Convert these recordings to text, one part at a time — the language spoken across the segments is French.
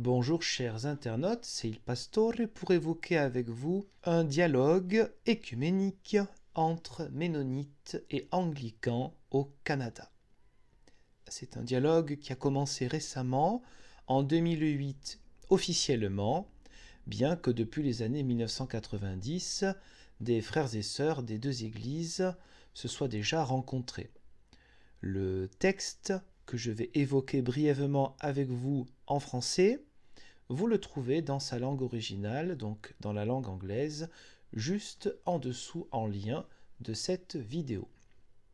Bonjour chers internautes, c'est Il Pastore pour évoquer avec vous un dialogue œcuménique entre ménonites et anglicans au Canada. C'est un dialogue qui a commencé récemment, en 2008 officiellement, bien que depuis les années 1990, des frères et sœurs des deux églises se soient déjà rencontrés. Le texte que je vais évoquer brièvement avec vous en français, vous le trouvez dans sa langue originale, donc dans la langue anglaise, juste en dessous en lien de cette vidéo.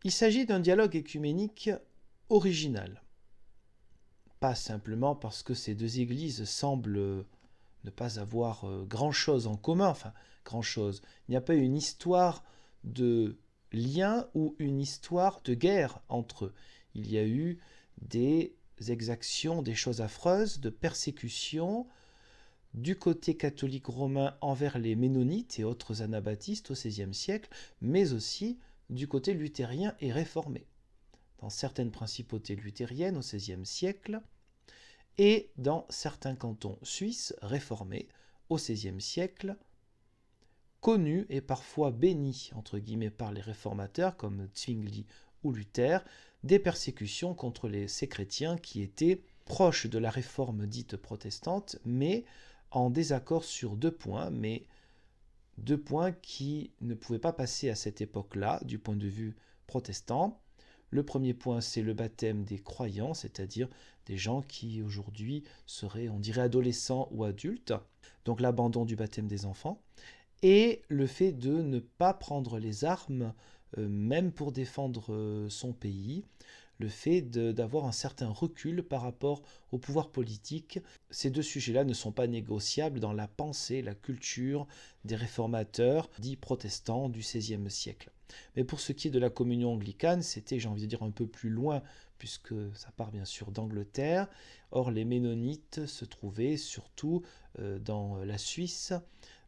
Il s'agit d'un dialogue œcuménique original. Pas simplement parce que ces deux églises semblent ne pas avoir grand-chose en commun, enfin grand-chose. Il n'y a pas une histoire de lien ou une histoire de guerre entre eux. Il y a eu des exactions, des choses affreuses, de persécutions du côté catholique romain envers les ménonites et autres anabaptistes au XVIe siècle, mais aussi du côté luthérien et réformé. Dans certaines principautés luthériennes au XVIe siècle, et dans certains cantons suisses réformés au XVIe siècle, connus et parfois bénis entre guillemets par les réformateurs comme Zwingli ou Luther, des persécutions contre ces chrétiens qui étaient proches de la réforme dite protestante, mais en désaccord sur deux points qui ne pouvaient pas passer à cette époque-là du point de vue protestant. Le premier point, c'est le baptême des croyants, c'est-à-dire des gens qui aujourd'hui seraient, on dirait, adolescents ou adultes, donc l'abandon du baptême des enfants, et le fait de ne pas prendre les armes, même pour défendre son pays, le fait d'avoir un certain recul par rapport au pouvoir politique. Ces deux sujets-là ne sont pas négociables dans la pensée, la culture des réformateurs dits protestants du XVIe siècle. Mais pour ce qui est de la communion anglicane, c'était, j'ai envie de dire, un peu plus loin, puisque ça part bien sûr d'Angleterre. Or, les ménonites se trouvaient surtout dans la Suisse,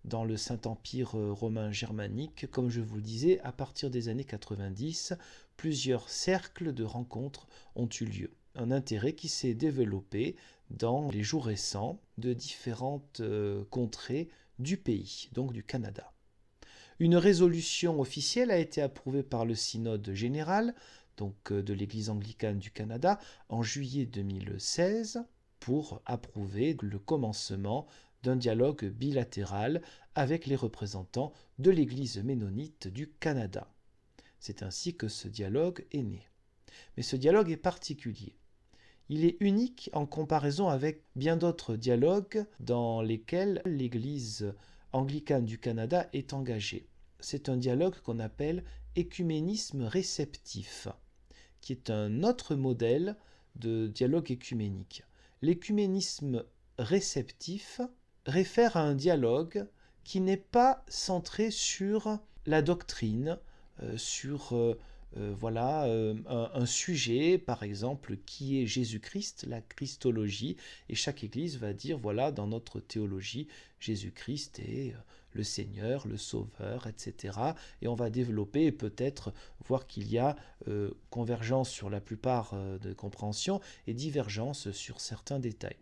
dans le Saint-Empire romain germanique. Comme je vous le disais, à partir des années 90, plusieurs cercles de rencontres ont eu lieu. Un intérêt qui s'est développé dans les jours récents de différentes contrées du pays, donc du Canada. Une résolution officielle a été approuvée par le synode général, donc de l'Église anglicane du Canada, en juillet 2016, pour approuver le commencement d'un dialogue bilatéral avec les représentants de l'Église ménonite du Canada. C'est ainsi que ce dialogue est né. Mais ce dialogue est particulier. Il est unique en comparaison avec bien d'autres dialogues dans lesquels l'Église anglicane du Canada est engagée. C'est un dialogue qu'on appelle écuménisme réceptif, qui est un autre modèle de dialogue écuménique. L'écuménisme réceptif réfère à un dialogue qui n'est pas centré sur la doctrine, sur un sujet, par exemple, qui est Jésus-Christ, la Christologie, et chaque église va dire, voilà, dans notre théologie, Jésus-Christ est le Seigneur, le Sauveur, etc. Et on va développer et peut-être voir qu'il y a convergence sur la plupart de compréhensions et divergence sur certains détails.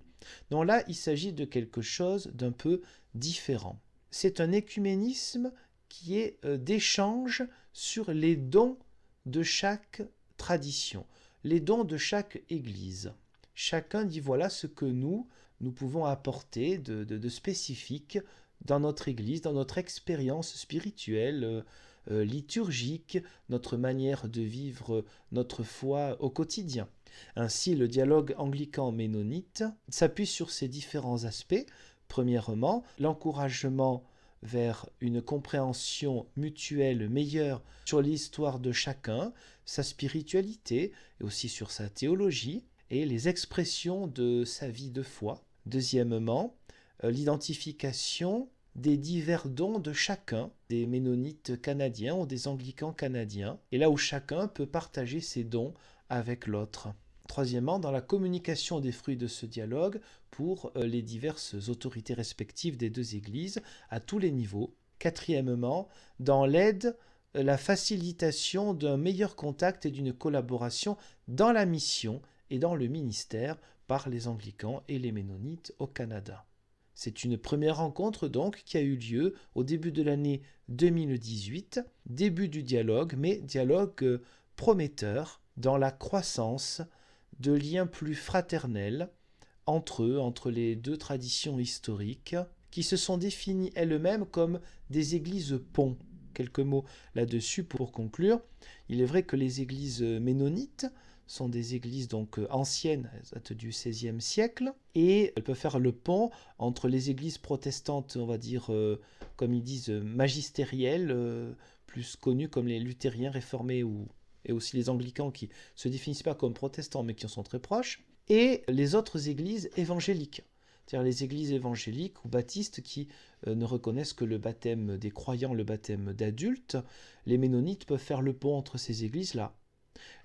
Donc là, il s'agit de quelque chose d'un peu différent. C'est un écuménisme qui est d'échange sur les dons de chaque tradition, les dons de chaque église. Chacun dit voilà ce que nous pouvons apporter de spécifique dans notre église, dans notre expérience spirituelle, liturgique, notre manière de vivre notre foi au quotidien. Ainsi, le dialogue anglican-ménonite s'appuie sur ces différents aspects. Premièrement, l'encouragement vers une compréhension mutuelle meilleure sur l'histoire de chacun, sa spiritualité et aussi sur sa théologie et les expressions de sa vie de foi. Deuxièmement, l'identification des divers dons de chacun, des ménonites canadiens ou des anglicans canadiens, et là où chacun peut partager ses dons avec l'autre. Troisièmement, dans la communication des fruits de ce dialogue pour les diverses autorités respectives des deux églises à tous les niveaux. Quatrièmement, dans l'aide, la facilitation d'un meilleur contact et d'une collaboration dans la mission et dans le ministère par les anglicans et les ménonites au Canada. C'est une première rencontre donc qui a eu lieu au début de l'année 2018, début du dialogue, mais dialogue prometteur dans la croissance de liens plus fraternels entre eux, entre les deux traditions historiques, qui se sont définies elles-mêmes comme des églises ponts. Quelques mots là-dessus pour conclure. Il est vrai que les églises ménonites sont des églises donc anciennes, elles datent du XVIe siècle, et elles peuvent faire le pont entre les églises protestantes, on va dire, comme ils disent, magistérielles, plus connues comme les luthériens réformés et aussi les anglicans qui ne se définissent pas comme protestants mais qui en sont très proches, et les autres églises évangéliques, c'est-à-dire les églises évangéliques ou baptistes qui ne reconnaissent que le baptême des croyants, le baptême d'adultes. Les ménonites peuvent faire le pont entre ces églises-là.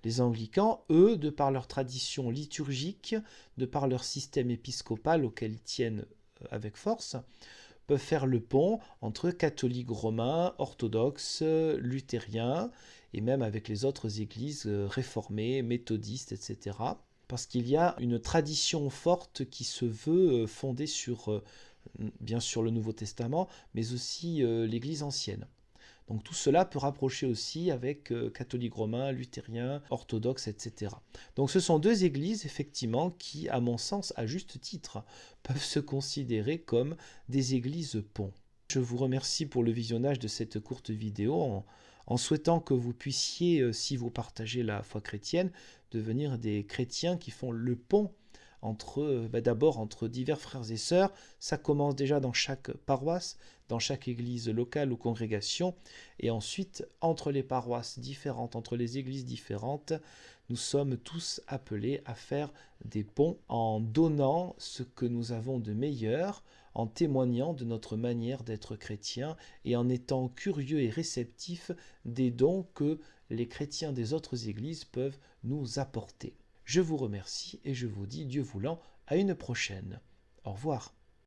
Les anglicans, eux, de par leur tradition liturgique, de par leur système épiscopal auquel ils tiennent avec force, peuvent faire le pont entre catholiques romains, orthodoxes, luthériens, et même avec les autres églises réformées, méthodistes, etc. Parce qu'il y a une tradition forte qui se veut fondée sur, bien sûr, le Nouveau Testament, mais aussi l'Église ancienne. Donc tout cela peut rapprocher aussi avec catholiques romains, luthériens, orthodoxes, etc. Donc ce sont deux églises, effectivement, qui, à mon sens, à juste titre, peuvent se considérer comme des églises ponts. Je vous remercie pour le visionnage de cette courte vidéo en souhaitant que vous puissiez, si vous partagez la foi chrétienne, devenir des chrétiens qui font le pont entre, d'abord entre divers frères et sœurs. Ça commence déjà dans chaque paroisse, dans chaque église locale ou congrégation, et ensuite entre les paroisses différentes, entre les églises différentes, nous sommes tous appelés à faire des ponts en donnant ce que nous avons de meilleur, en témoignant de notre manière d'être chrétien et en étant curieux et réceptifs des dons que les chrétiens des autres églises peuvent nous apporter. Je vous remercie et je vous dis, Dieu voulant, à une prochaine. Au revoir.